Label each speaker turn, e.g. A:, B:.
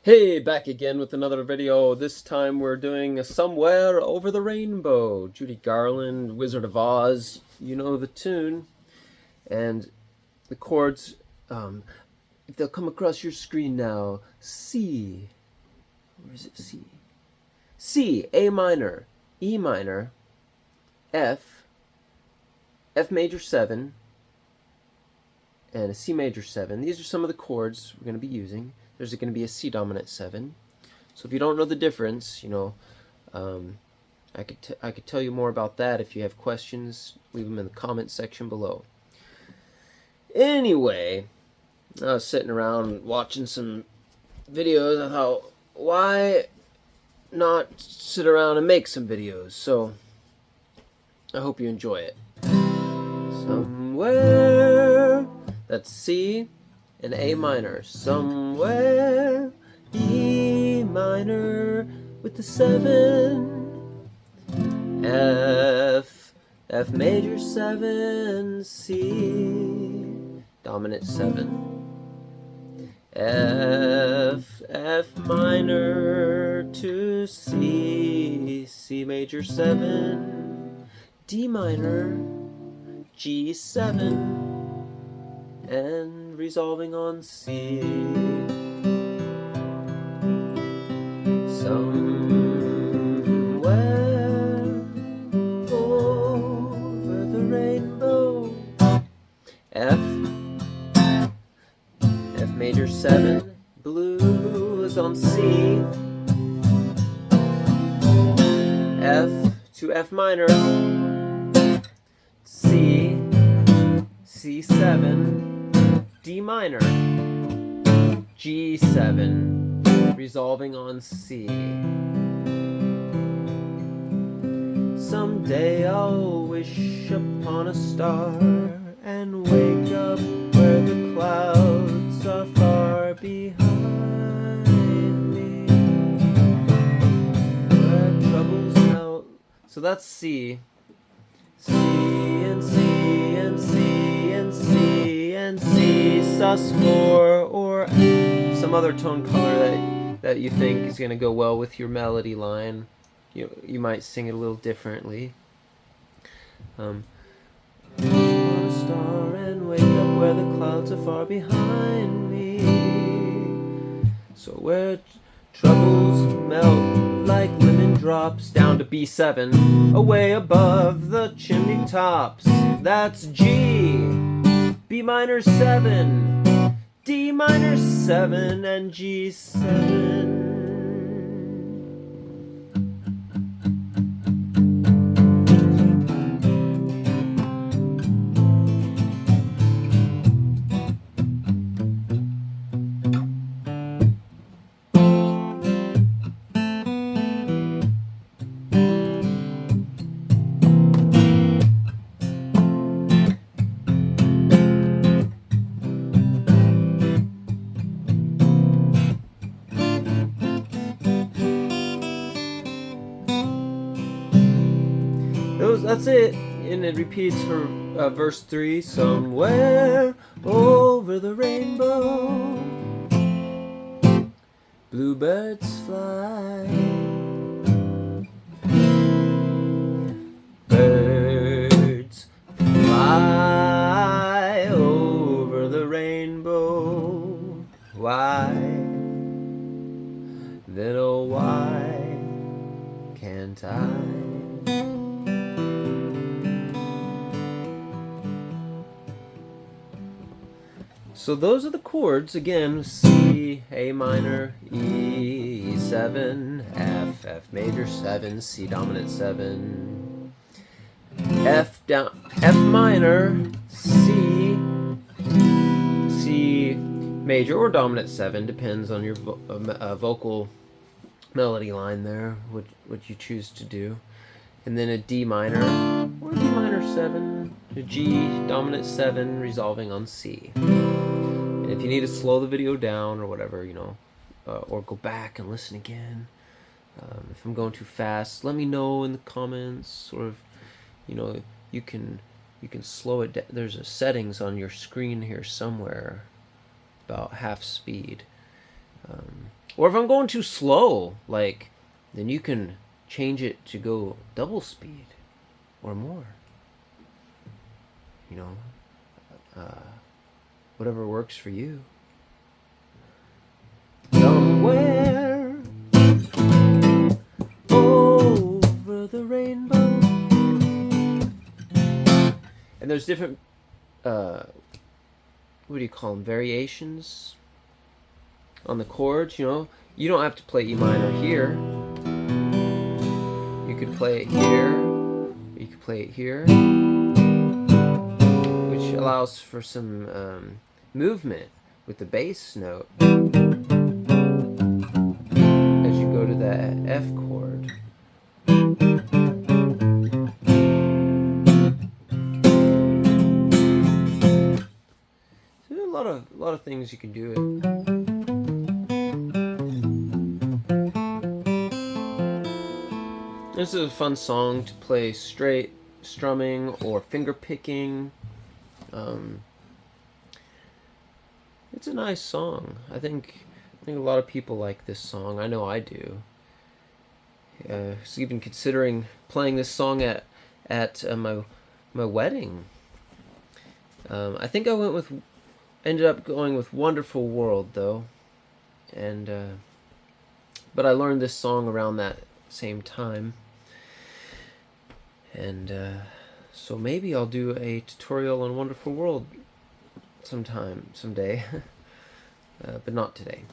A: Hey, back again with another video. This time we're doing Somewhere Over the Rainbow. Judy Garland, Wizard of Oz. You know the tune. And the chords, if they'll come across your screen now. C. Where is it? C. C, A minor, E minor, F, F major 7, and a C major 7. These are some of the chords we're going to be using. There's going to be a C dominant 7. So if you don't know the difference, I could tell you more about that. If you have questions, leave them in the comment section below. Anyway, I was sitting around watching some videos. I thought, why not sit around and make some videos? So I hope you enjoy it. Somewhere, that's C and A minor. Somewhere, E minor with the 7, F major 7, C dominant 7, F minor to C, C major 7, D minor, G7, and resolving on C. Somewhere over the rainbow. F major 7, blue is on C. F to F minor, C, C7, D minor, G7, resolving on C. Someday I'll wish upon a star and wake up where the clouds are far behind me, where troubles melt. So that's C. C and C and C and C and C sus4, or some other tone color that you think is going to go well with your melody line. You might sing it a little differently. On a star and wake up where the clouds are far behind me, so where troubles melt like lemon drops, down to B7, away above the chimney tops. That's G, B minor 7, D minor 7, and G7. That's it, and it repeats for verse 3. Somewhere over the rainbow, bluebirds fly, birds fly over the rainbow. Why? Then oh why can't I? So those are the chords again: C, A minor, E, E7, F, F major 7, C dominant 7, F minor, C, C major or dominant 7, depends on your vocal melody line there, what you choose to do, and then a D minor or D minor 7, a G dominant 7, resolving on C. And if you need to slow the video down or whatever, or go back and listen again, if I'm going too fast, let me know in the comments. Or you can slow it down. There's a settings on your screen here somewhere about half speed. Or if I'm going too slow, like, then you can change it to go double speed or more. You know, whatever works for you. Somewhere over the rainbow. And there's different, what do you call them, variations on the chords, you know. You don't have to play E minor here. You could play it here. You could play it here, which allows for some movement with the bass note as you go to the F chord. So there's a lot of things you can do it. This is a fun song to play straight strumming or finger picking. It's a nice song. I think a lot of people like this song. I know I do. I was even considering playing this song at my wedding. I think I ended up going with Wonderful World though, and but I learned this song around that same time. And so maybe I'll do a tutorial on Wonderful World someday, but not today.